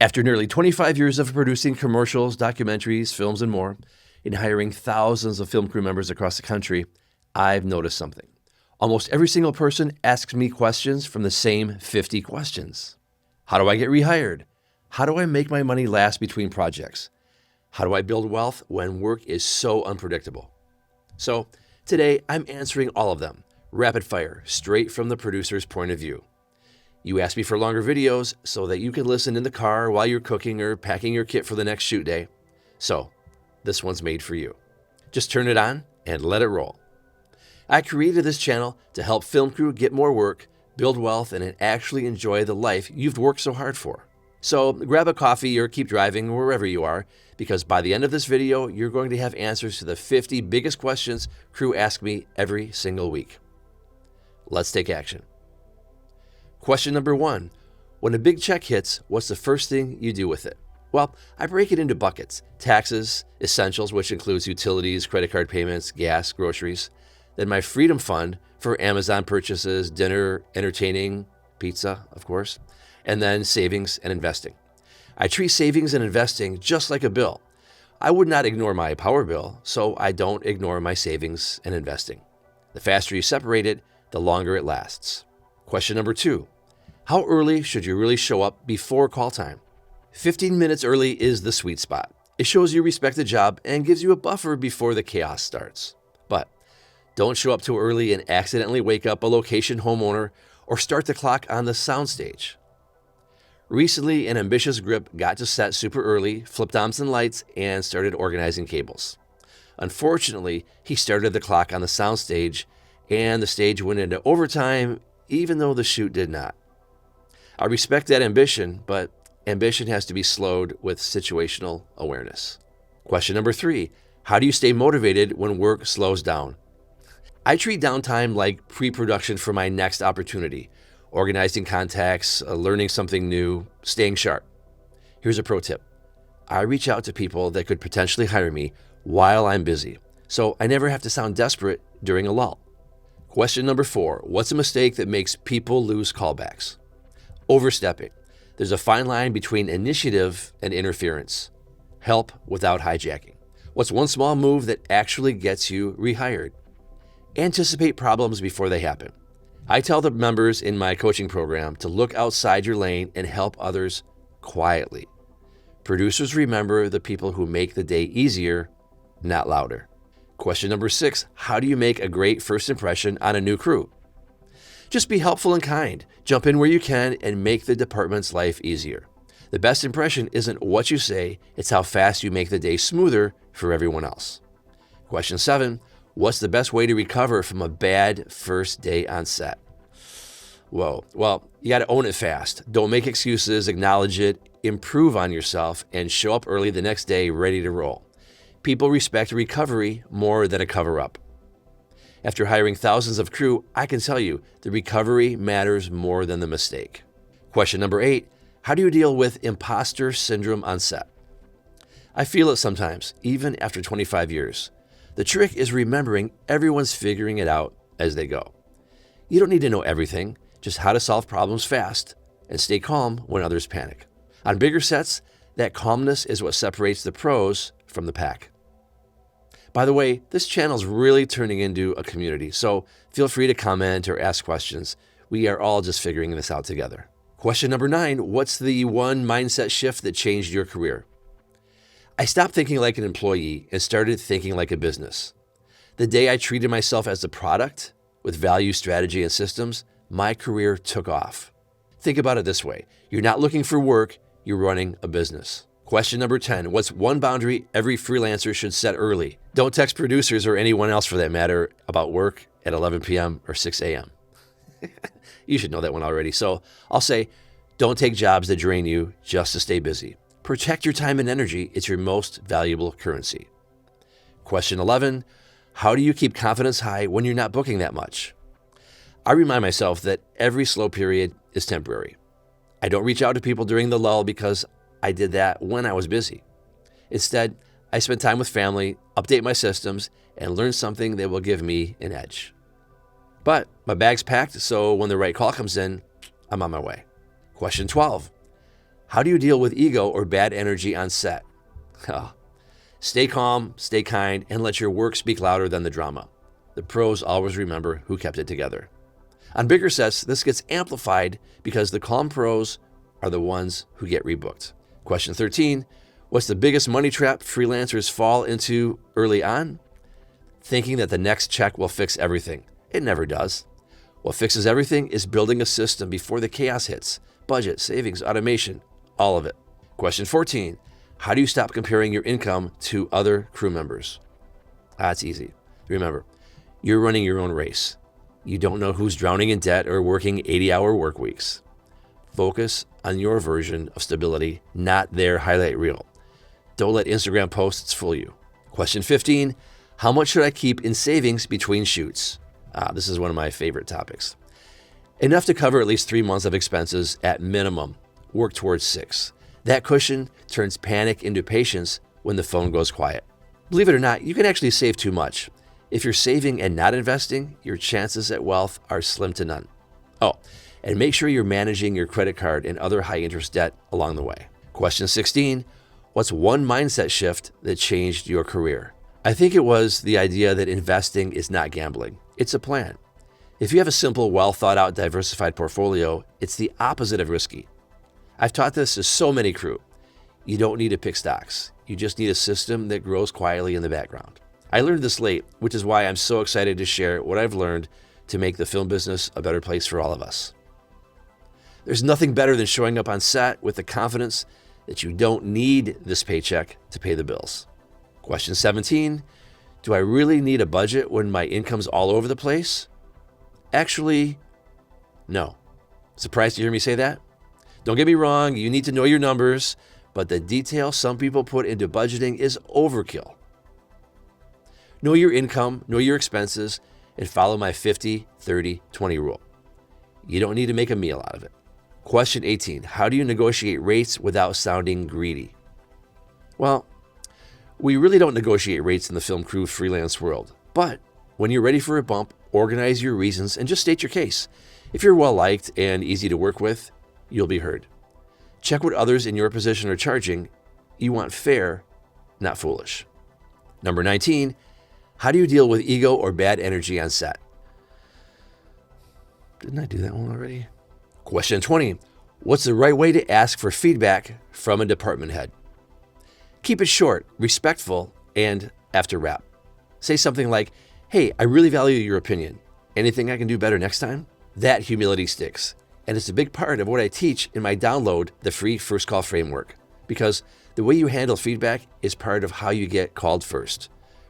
After nearly 25 years of producing commercials, documentaries, films, and more, and hiring thousands of film crew members across the country, I've noticed something. Almost every single person asks me questions from the same 50 questions. How do I get rehired? How do I make my money last between projects? How do I build wealth when work is so unpredictable? So today, I'm answering all of them, rapid fire, straight from the producer's point of view. You asked me for longer videos so that you can listen in the car while you're cooking or packing your kit for the next shoot day. So this one's made for you. Just turn it on and let it roll. I created this channel to help film crew get more work, build wealth, and actually enjoy the life you've worked so hard for. So grab a coffee or keep driving wherever you are, because by the end of this video, you're going to have answers to the 50 biggest questions crew ask me every single week. Let's take action. Question number 1, when a big check hits, what's the first thing you do with it? Well, I break it into buckets: taxes, essentials, which includes utilities, credit card payments, gas, groceries. Then my freedom fund for Amazon purchases, dinner, entertaining, pizza, of course, and then savings and investing. I treat savings and investing just like a bill. I would not ignore my power bill, so I don't ignore my savings and investing. The faster you separate it, the longer it lasts. Question number 2, how early should you really show up before call time? 15 minutes early is the sweet spot. It shows you respect the job and gives you a buffer before the chaos starts. But don't show up too early and accidentally wake up a location homeowner or start the clock on the soundstage. Recently, an ambitious grip got to set super early, flipped on some lights, and started organizing cables. Unfortunately, he started the clock on the soundstage, and the stage went into overtime, even though the shoot did not. I respect that ambition, but ambition has to be slowed with situational awareness. Question number 3, how do you stay motivated when work slows down? I treat downtime like pre-production for my next opportunity, organizing contacts, learning something new, staying sharp. Here's a pro tip. I reach out to people that could potentially hire me while I'm busy, so I never have to sound desperate during a lull. Question number 4, what's a mistake that makes people lose callbacks? Overstepping. There's a fine line between initiative and interference. Help without hijacking. What's one small move that actually gets you rehired? Anticipate problems before they happen. I tell the members in my coaching program to look outside your lane and help others quietly. Producers remember the people who make the day easier, not louder. Question number 6, how do you make a great first impression on a new crew? Just be helpful and kind. Jump in where you can and make the department's life easier. The best impression isn't what you say, it's how fast you make the day smoother for everyone else. Question 7, what's the best way to recover from a bad first day on set? Whoa, well, you got to own it fast. Don't make excuses, acknowledge it, improve on yourself, and show up early the next day ready to roll. People respect recovery more than a cover-up. After hiring thousands of crew, I can tell you the recovery matters more than the mistake. Question number 8, how do you deal with impostor syndrome on set? I feel it sometimes, even after 25 years. The trick is remembering everyone's figuring it out as they go. You don't need to know everything, just how to solve problems fast and stay calm when others panic. On bigger sets, that calmness is what separates the pros from the pack. By the way, this channel is really turning into a community, so feel free to comment or ask questions. We are all just figuring this out together. Question number 9, what's the one mindset shift that changed your career? I stopped thinking like an employee and started thinking like a business. The day I treated myself as a product with value, strategy, and systems, my career took off. Think about it this way. You're not looking for work, you're running a business. Question number 10, what's one boundary every freelancer should set early? Don't text producers or anyone else for that matter about work at 11 p.m. or 6 a.m. You should know that one already. So I'll say, don't take jobs that drain you just to stay busy. Protect your time and energy. It's your most valuable currency. Question 11, how do you keep confidence high when you're not booking that much? I remind myself that every slow period is temporary. I don't reach out to people during the lull because I did that when I was busy. Instead, I spend time with family, update my systems, and learn something that will give me an edge. But my bag's packed, so when the right call comes in, I'm on my way. Question 12, How do you deal with ego or bad energy on set? Stay calm, stay kind, and let your work speak louder than the drama. The pros always remember who kept it together. On bigger sets, this gets amplified because the calm pros are the ones who get rebooked. Question 13, what's the biggest money trap freelancers fall into early on? Thinking that the next check will fix everything. It never does. What fixes everything is building a system before the chaos hits. Budget, savings, automation, all of it. Question 14, how do you stop comparing your income to other crew members? That's easy. Remember, you're running your own race. You don't know who's drowning in debt or working 80-hour work weeks. Focus on your version of stability, not their highlight reel. Don't let Instagram posts fool you. Question 15, how much should I keep in savings between shoots? This is one of my favorite topics. Enough to cover at least 3 months of expenses at minimum. Work towards 6. That cushion turns panic into patience when the phone goes quiet. Believe it or not, you can actually save too much. If you're saving and not investing, your chances at wealth are slim to none. Oh, and make sure you're managing your credit card and other high-interest debt along the way. Question 16, what's one mindset shift that changed your career? I think it was the idea that investing is not gambling. It's a plan. If you have a simple, well-thought-out, diversified portfolio, it's the opposite of risky. I've taught this to so many crew. You don't need to pick stocks. You just need a system that grows quietly in the background. I learned this late, which is why I'm so excited to share what I've learned to make the film business a better place for all of us. There's nothing better than showing up on set with the confidence that you don't need this paycheck to pay the bills. Question 17, do I really need a budget when my income's all over the place? Actually, no. Surprised to hear me say that? Don't get me wrong, you need to know your numbers, but the detail some people put into budgeting is overkill. Know your income, know your expenses, and follow my 50-30-20 rule. You don't need to make a meal out of it. Question 18, how do you negotiate rates without sounding greedy? Well, we really don't negotiate rates in the film crew freelance world, but when you're ready for a bump, organize your reasons and just state your case. If you're well-liked and easy to work with, you'll be heard. Check what others in your position are charging. You want fair, not foolish. Number 19, how do you deal with ego or bad energy on set? Didn't I do that one already? Question 20, what's the right way to ask for feedback from a department head? Keep it short, respectful, and after wrap. Say something like, hey, I really value your opinion. Anything I can do better next time? That humility sticks. And it's a big part of what I teach in my download, the free First Call Framework, because the way you handle feedback is part of how you get called first.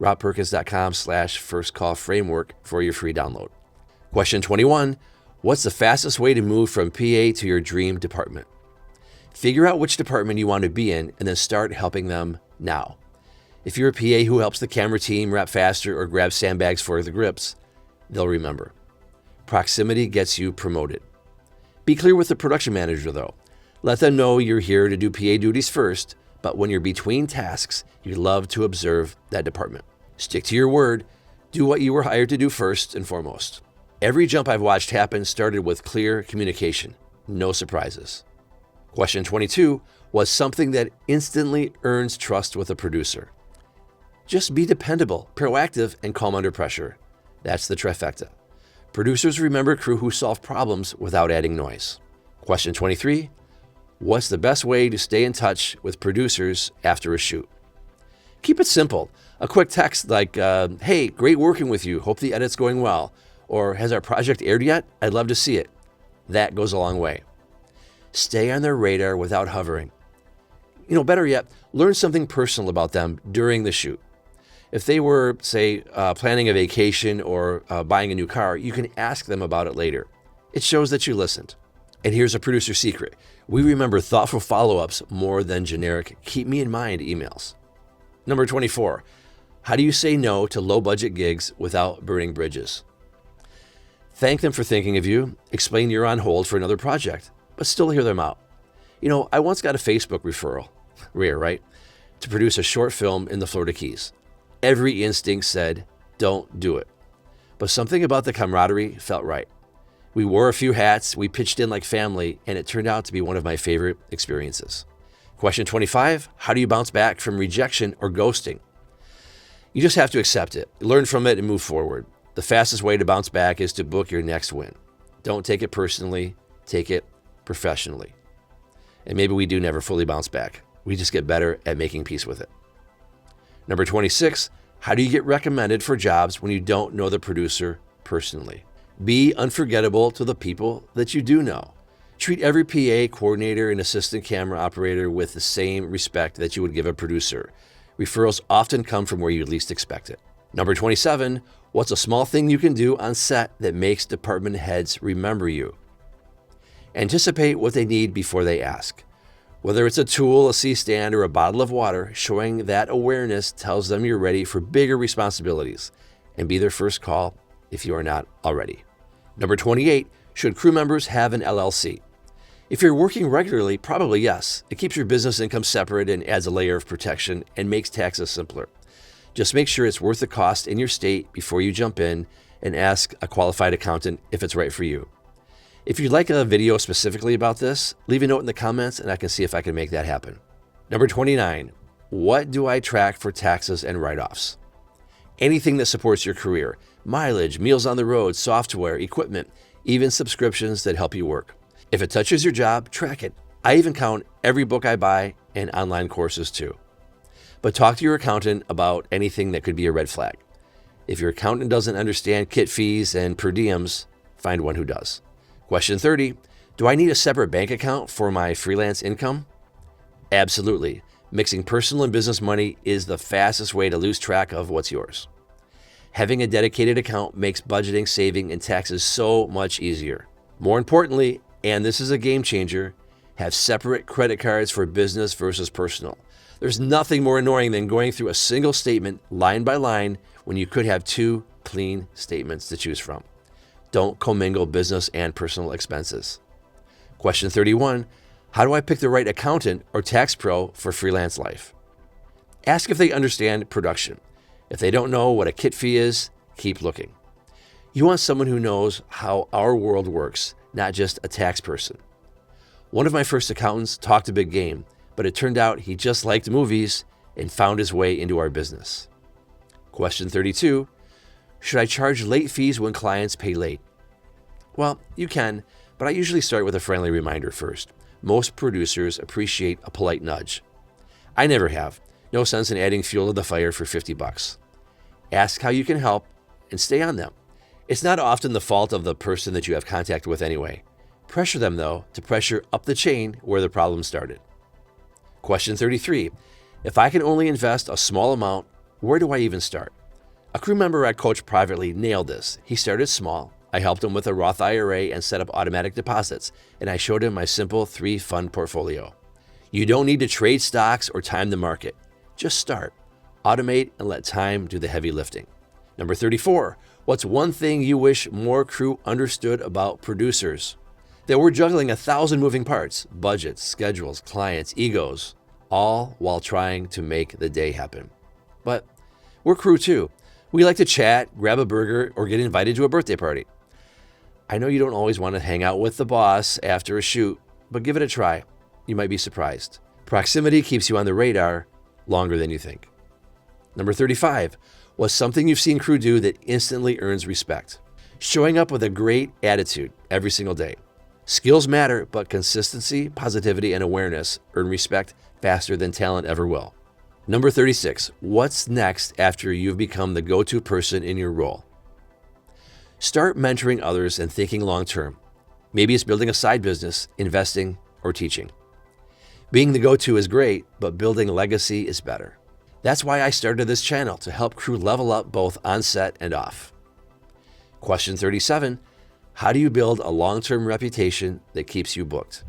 robperkins.com/first call framework for your free download. Question 21, what's the fastest way to move from PA to your dream department? Figure out which department you want to be in and then start helping them now. If you're a PA who helps the camera team wrap faster or grab sandbags for the grips, they'll remember. Proximity gets you promoted. Be clear with the production manager though. Let them know you're here to do PA duties first, but when you're between tasks, you love to observe that department. Stick to your word. Do what you were hired to do first and foremost. Every jump I've watched happen started with clear communication. No surprises. Question 22 was something that instantly earns trust with a producer. Just be dependable, proactive, and calm under pressure. That's the trifecta. Producers remember crew who solve problems without adding noise. Question 23, what's the best way to stay in touch with producers after a shoot? Keep it simple. A quick text like, hey, great working with you. Hope the edit's going well. Or has our project aired yet? I'd love to see it. That goes a long way. Stay on their radar without hovering. Better yet, learn something personal about them during the shoot. If they were, say, planning a vacation or buying a new car, you can ask them about it later. It shows that you listened. And here's a producer secret. We remember thoughtful follow-ups more than generic keep me in mind emails. Number 24, how do you say no to low-budget gigs without burning bridges? Thank them for thinking of you. Explain you're on hold for another project, but still hear them out. I once got a Facebook referral, rare, right, to produce a short film in the Florida Keys. Every instinct said, don't do it. But something about the camaraderie felt right. We wore a few hats, we pitched in like family, and it turned out to be one of my favorite experiences. Question 25, how do you bounce back from rejection or ghosting? You just have to accept it, learn from it, and move forward. The fastest way to bounce back is to book your next win. Don't take it personally, take it professionally. And maybe we do never fully bounce back. We just get better at making peace with it. Number 26, how do you get recommended for jobs when you don't know the producer personally? Be unforgettable to the people that you do know. Treat every PA, coordinator, and assistant camera operator with the same respect that you would give a producer. Referrals often come from where you least expect it. Number 27, what's a small thing you can do on set that makes department heads remember you? Anticipate what they need before they ask. Whether it's a tool, a C-stand, or a bottle of water, showing that awareness tells them you're ready for bigger responsibilities, and be their first call if you are not already. Number 28, should crew members have an LLC? If you're working regularly, probably yes. It keeps your business income separate and adds a layer of protection and makes taxes simpler. Just make sure it's worth the cost in your state before you jump in and ask a qualified accountant if it's right for you. If you'd like a video specifically about this, leave a note in the comments and I can see if I can make that happen. Number 29, what do I track for taxes and write-offs? Anything that supports your career, mileage, meals on the road, software, equipment, even subscriptions that help you work. If it touches your job, track it. I even count every book I buy and online courses too. But talk to your accountant about anything that could be a red flag. If your accountant doesn't understand kit fees and per diems, find one who does. Question 30, do I need a separate bank account for my freelance income? Absolutely. Mixing personal and business money is the fastest way to lose track of what's yours. Having a dedicated account makes budgeting, saving, and taxes so much easier. More importantly, and this is a game changer, have separate credit cards for business versus personal. There's nothing more annoying than going through a single statement line by line when you could have two clean statements to choose from. Don't commingle business and personal expenses. Question 31, how do I pick the right accountant or tax pro for freelance life? Ask if they understand production. If they don't know what a kit fee is, keep looking. You want someone who knows how our world works, not just a tax person. One of my first accountants talked a big game, but it turned out he just liked movies and found his way into our business. Question 32, should I charge late fees when clients pay late? Well, you can, but I usually start with a friendly reminder first. Most producers appreciate a polite nudge. I never have. No sense in adding fuel to the fire for $50. Ask how you can help and stay on them. It's not often the fault of the person that you have contact with anyway. Pressure them, though, to pressure up the chain where the problem started. Question 33. If I can only invest a small amount, where do I even start? A crew member I coached privately nailed this. He started small. I helped him with a Roth IRA and set up automatic deposits, and I showed him my simple 3-fund portfolio. You don't need to trade stocks or time the market. Just start, automate, and let time do the heavy lifting. Number 34, what's one thing you wish more crew understood about producers? That we're juggling 1,000 moving parts, budgets, schedules, clients, egos, all while trying to make the day happen. But we're crew too. We like to chat, grab a burger, or get invited to a birthday party. I know you don't always want to hang out with the boss after a shoot, but give it a try. You might be surprised. Proximity keeps you on the radar longer than you think. Number 35, what's something you've seen crew do that instantly earns respect? Showing up with a great attitude every single day. Skills matter, but consistency, positivity, and awareness earn respect faster than talent ever will. Number 36, what's next after you've become the go-to person in your role? Start mentoring others and thinking long-term. Maybe it's building a side business, investing, or teaching. Being the go-to is great, but building a legacy is better. That's why I started this channel, to help crew level up both on set and off. Question 37, how do you build a long-term reputation that keeps you booked?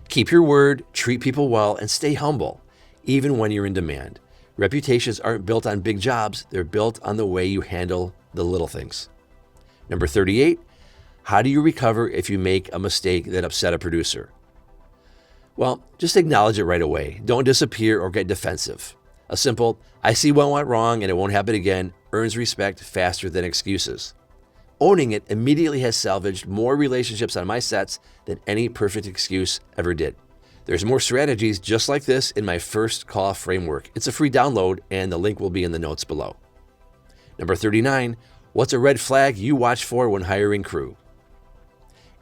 Keep your word, treat people well, and stay humble, even when you're in demand. Reputations aren't built on big jobs, they're built on the way you handle the little things. Number 38, how do you recover if you make a mistake that upset a producer? Well, just acknowledge it right away. Don't disappear or get defensive. A simple, I see what went wrong and it won't happen again, earns respect faster than excuses. Owning it immediately has salvaged more relationships on my sets than any perfect excuse ever did. There's more strategies just like this in my first call framework. It's a free download, and the link will be in the notes below. Number 39, what's a red flag you watch for when hiring crew?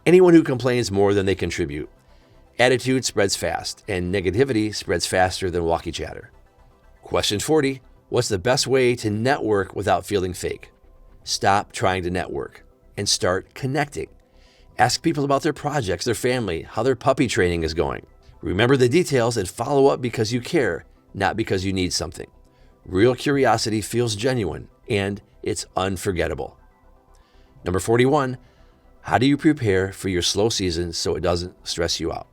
Anyone who complains more than they contribute. Attitude spreads fast, and negativity spreads faster than walkie chatter. Question 40, what's the best way to network without feeling fake? Stop trying to network and start connecting. Ask people about their projects, their family, how their puppy training is going. Remember the details and follow up because you care, not because you need something. Real curiosity feels genuine, and it's unforgettable. Number 41, how do you prepare for your slow season so it doesn't stress you out?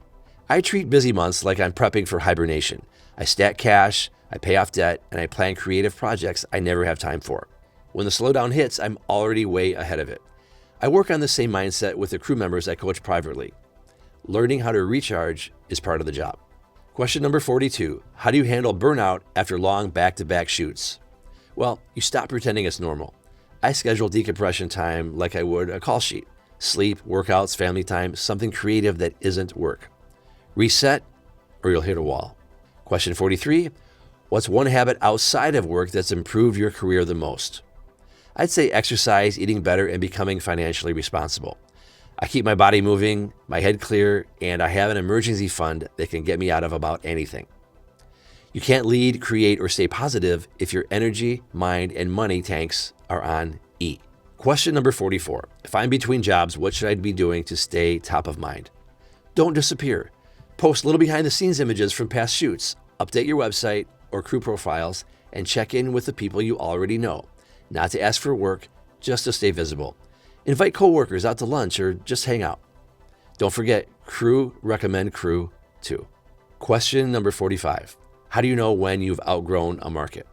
I treat busy months like I'm prepping for hibernation. I stack cash, I pay off debt, and I plan creative projects I never have time for. When the slowdown hits, I'm already way ahead of it. I work on the same mindset with the crew members I coach privately. Learning how to recharge is part of the job. Question number 42, how do you handle burnout after long back-to-back shoots? Well, you stop pretending it's normal. I schedule decompression time like I would a call sheet. Sleep, workouts, family time, something creative that isn't work. Reset or you'll hit a wall. Question 43, what's one habit outside of work that's improved your career the most? I'd say exercise, eating better, and becoming financially responsible. I keep my body moving, my head clear, and I have an emergency fund that can get me out of about anything. You can't lead, create, or stay positive if your energy, mind, and money tanks are on E. Question number 44. If I'm between jobs, what should I be doing to stay top of mind? Don't disappear. Post little behind-the-scenes images from past shoots. Update your website or crew profiles, and check in with the people you already know. Not to ask for work, just to stay visible. Invite coworkers out to lunch or just hang out. Don't forget, crew recommend crew too. Question number 45. How do you know when you've outgrown a market?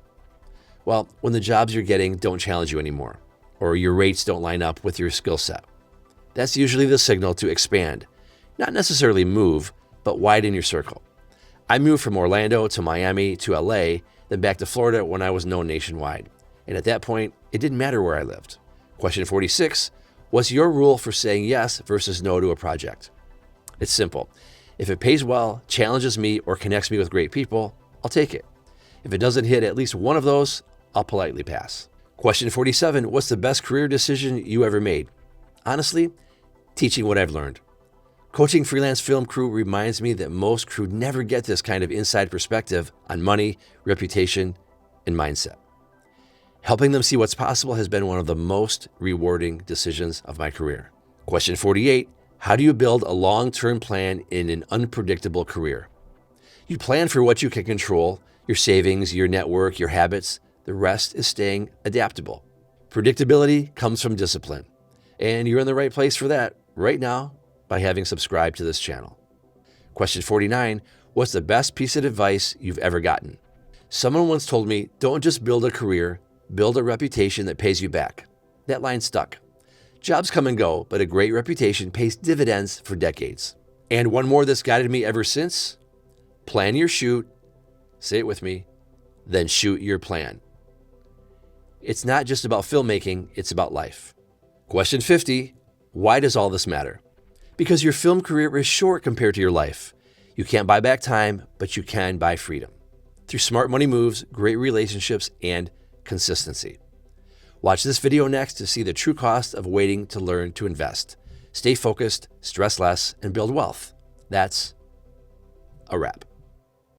Well, when the jobs you're getting don't challenge you anymore, or your rates don't line up with your skill set. That's usually the signal to expand. Not necessarily move, but widen your circle. I moved from Orlando to Miami to LA, then back to Florida when I was known nationwide. And at that point, it didn't matter where I lived. Question 46, what's your rule for saying yes versus no to a project? It's simple. If it pays well, challenges me, or connects me with great people, I'll take it. If it doesn't hit at least one of those, I'll politely pass. Question 47, what's the best career decision you ever made? Honestly, teaching what I've learned. Coaching freelance film crew reminds me that most crew never get this kind of inside perspective on money, reputation, and mindset. Helping them see what's possible has been one of the most rewarding decisions of my career. Question 48, how do you build a long-term plan in an unpredictable career? You plan for what you can control, your savings, your network, your habits. The rest is staying adaptable. Predictability comes from discipline, and you're in the right place for that right now by having subscribed to this channel. Question 49, what's the best piece of advice you've ever gotten? Someone once told me, don't just build a career, build a reputation that pays you back. That line stuck. Jobs come and go, but a great reputation pays dividends for decades. And one more that's guided me ever since, plan your shoot, say it with me, then shoot your plan. It's not just about filmmaking, it's about life. Question 50, why does all this matter? Because your film career is short compared to your life. You can't buy back time, but you can buy freedom. Through smart money moves, great relationships, and consistency. Watch this video next to see the true cost of waiting to learn to invest. Stay focused, stress less, and build wealth. That's a wrap.